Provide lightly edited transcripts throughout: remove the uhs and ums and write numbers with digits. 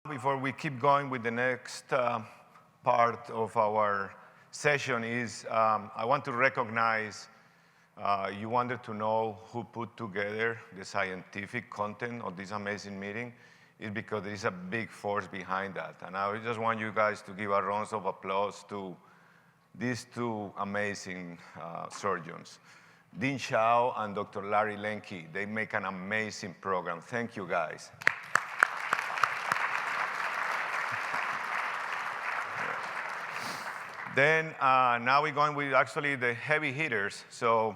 Before we keep going with the next part of our session I want to recognize, you wanted to know who put together the scientific content of this amazing meeting. It's because there is a big force behind that. And I just want you guys to give a round of applause to these two amazing surgeons, Dean Shao and Dr. Larry Lenke. They make an amazing program. Thank you, guys. Then now we're going with actually the heavy hitters. So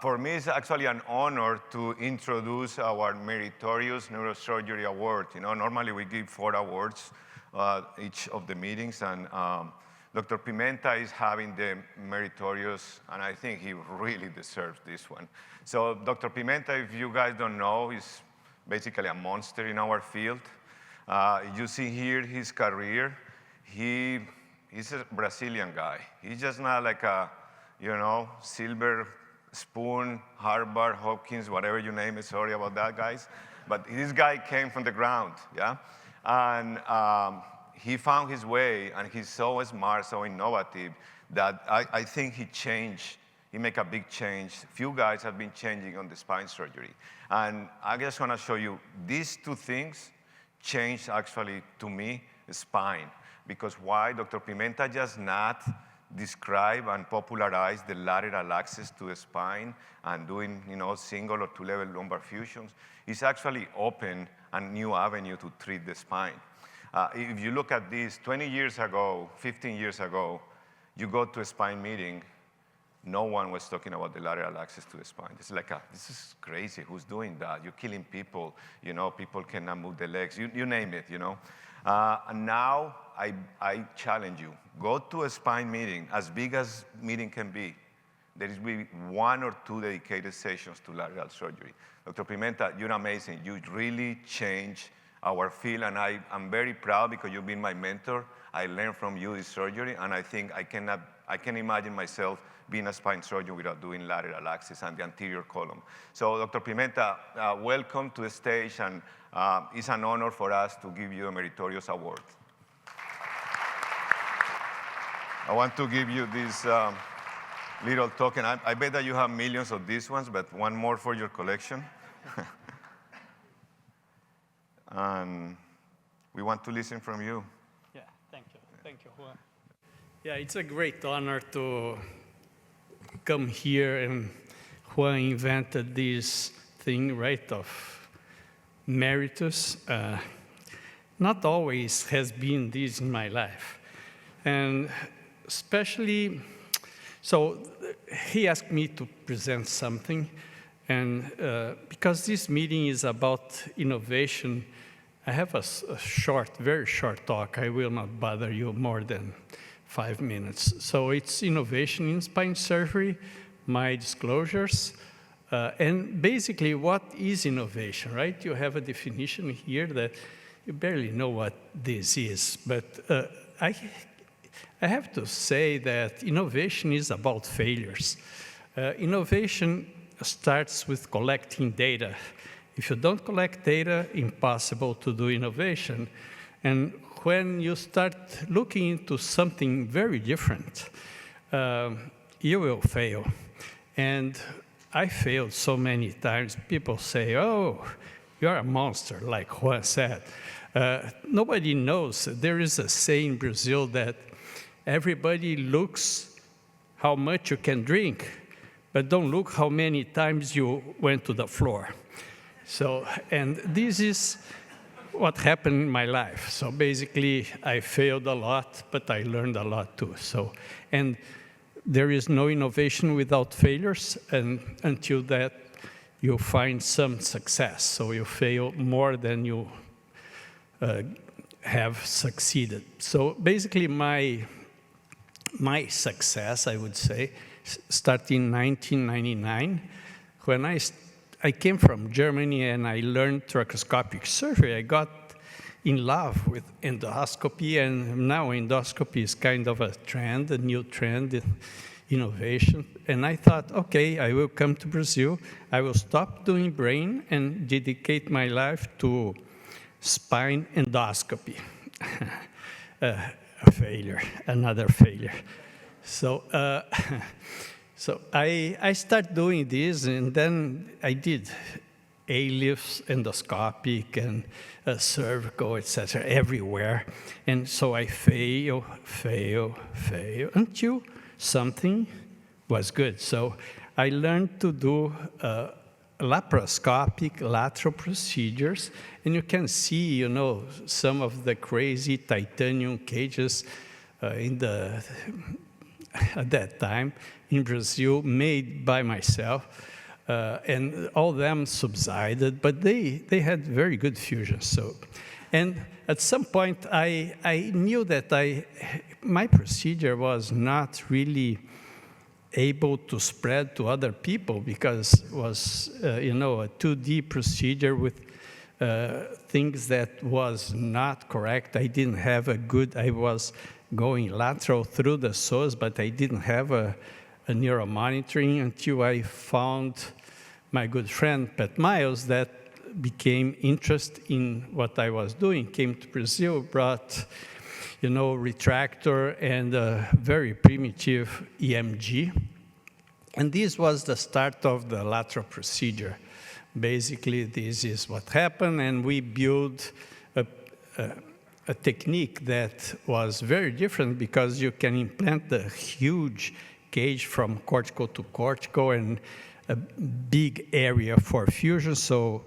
for me, it's actually an honor to introduce our Meritorious Neurosurgery Award. You know, normally we give 4 awards each of the meetings, and Dr. Pimenta is having the Meritorious, and I think he really deserves this one. So Dr. Pimenta, if you guys don't know, is basically a monster in our field. You see here his career. He's a Brazilian guy. He's just not like a, silver spoon, Harvard, Hopkins, whatever you name it. Sorry about that, guys. But this guy came from the ground, yeah? And he found his way, and he's so smart, so innovative, that I think he made a big change. Few guys have been changing on the spine surgery. And I just want to show you, these 2 things changed, actually, to me, spine. Because why? Dr. Pimenta just not describe and popularize the lateral access to the spine and doing, single or 2-level lumbar fusions. It's actually opened a new avenue to treat the spine. If you look at this, 20 years ago, 15 years ago, you go to a spine meeting, no one was talking about the lateral access to the spine. It's like, this is crazy, who's doing that? You're killing people, people cannot move the legs, you name it, And now, I challenge you, go to a spine meeting, as big as meeting can be. There will be 1 or 2 dedicated sessions to lateral surgery. Dr. Pimenta, you're amazing. You really changed our field, and I'm very proud because you've been my mentor. I learned from you this surgery, and I think I can imagine myself being a spine surgeon without doing lateral access and the anterior column. So, Dr. Pimenta, welcome to the stage, and it's an honor for us to give you a Meritorious Award. I want to give you this little token. I bet that you have millions of these ones, but one more for your collection. And we want to listen from you. Yeah, thank you. Thank you, Juan. Yeah, it's a great honor to come here, and Juan invented this thing, right, of Meritus. Not always has been this in my life. And especially, so he asked me to present something, and because this meeting is about innovation, I have a short, very short talk. I will not bother you more than 5 minutes. So it's innovation in spine surgery, my disclosures, and basically what is innovation, right? You have a definition here that you barely know what this is, but I have to say that innovation is about failures. Innovation starts with collecting data. If you don't collect data, impossible to do innovation. And when you start looking into something very different, you will fail. And I failed so many times. People say, oh, you're a monster, like Juan said. Nobody knows. There is a saying in Brazil that everybody looks how much you can drink, but don't look how many times you went to the floor. So, and this is what happened in my life. So basically, I failed a lot, but I learned a lot too. So, and there is no innovation without failures, and until that, you find some success. So you fail more than you have succeeded. So basically, my success, I would say, started in 1999, when I came from Germany and I learned thoracoscopic surgery. I got in love with endoscopy, and now endoscopy is kind of a trend, a new trend in innovation. And I thought, okay, I will come to Brazil. I will stop doing brain and dedicate my life to spine endoscopy. A failure, another failure. So, so I started doing this, and then I did A-lifts, endoscopic, and cervical, etc., everywhere. And so I fail, until something was good. So I learned to do laparoscopic lateral procedures, and you can see, you know, some of the crazy titanium cages at that time in Brazil, made by myself. And all of them subsided, but they had very good fusion. So, and at some point, I knew that my procedure was not really able to spread to other people because it was, you know, a 2D procedure with things that was not correct. I didn't have a good, I was going lateral through the psoas, but I didn't have a neuromonitoring until I found my good friend, Pat Miles, that became interested in what I was doing, came to Brazil, brought, you know, retractor and a very primitive EMG. And this was the start of the lateral procedure. Basically, this is what happened, and we built a technique that was very different because you can implant the huge cage from cortical to cortical and a big area for fusion. So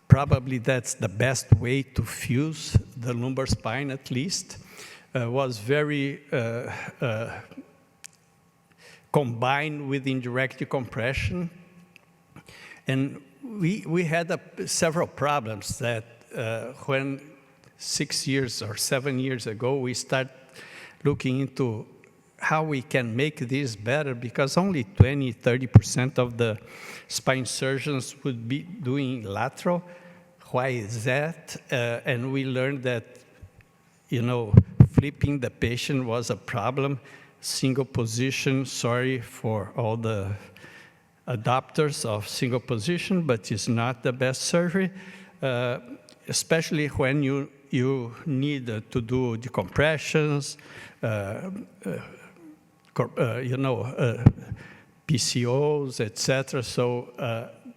probably that's the best way to fuse the lumbar spine, at least. Was very combined with indirect decompression. And we had several problems that when 6 years or 7 years ago, we started looking into how we can make this better, because only 20, 30% of the spine surgeons would be doing lateral. Why is that? And we learned that, you know, flipping the patient was a problem. Single position, sorry for all the adopters of single position, but it's not the best surgery, especially when you need to do decompressions, you know, PCOs, etc. So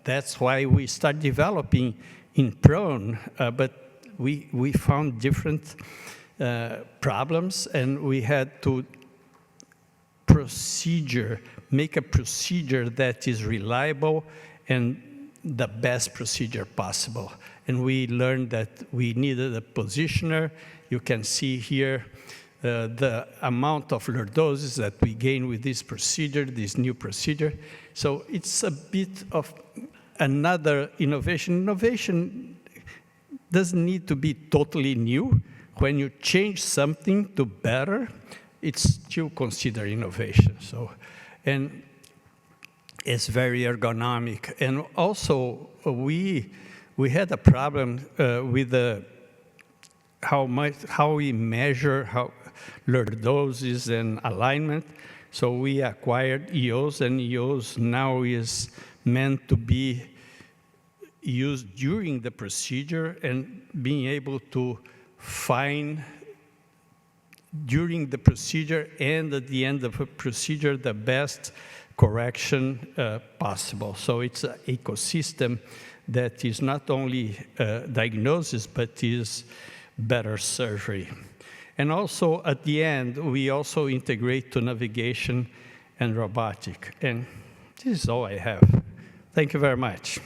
that's why we start developing in prone, but we found different problems, and we had to make a procedure that is reliable and the best procedure possible. And we learned that we needed a positioner. You can see here the amount of lordosis that we gain with this procedure, this new procedure. So it's a bit of another innovation. Innovation doesn't need to be totally new. When you change something to better, it's still considered innovation. So, and it's very ergonomic. And also, we had a problem with how we measure lordosis and alignment. So we acquired EOS, and EOS now is meant to be used during the procedure, and being able to find during the procedure and at the end of a procedure the best correction possible. So it's an ecosystem that is not only diagnosis, but is better surgery. And also at the end, we also integrate to navigation and robotic. And this is all I have. Thank you very much.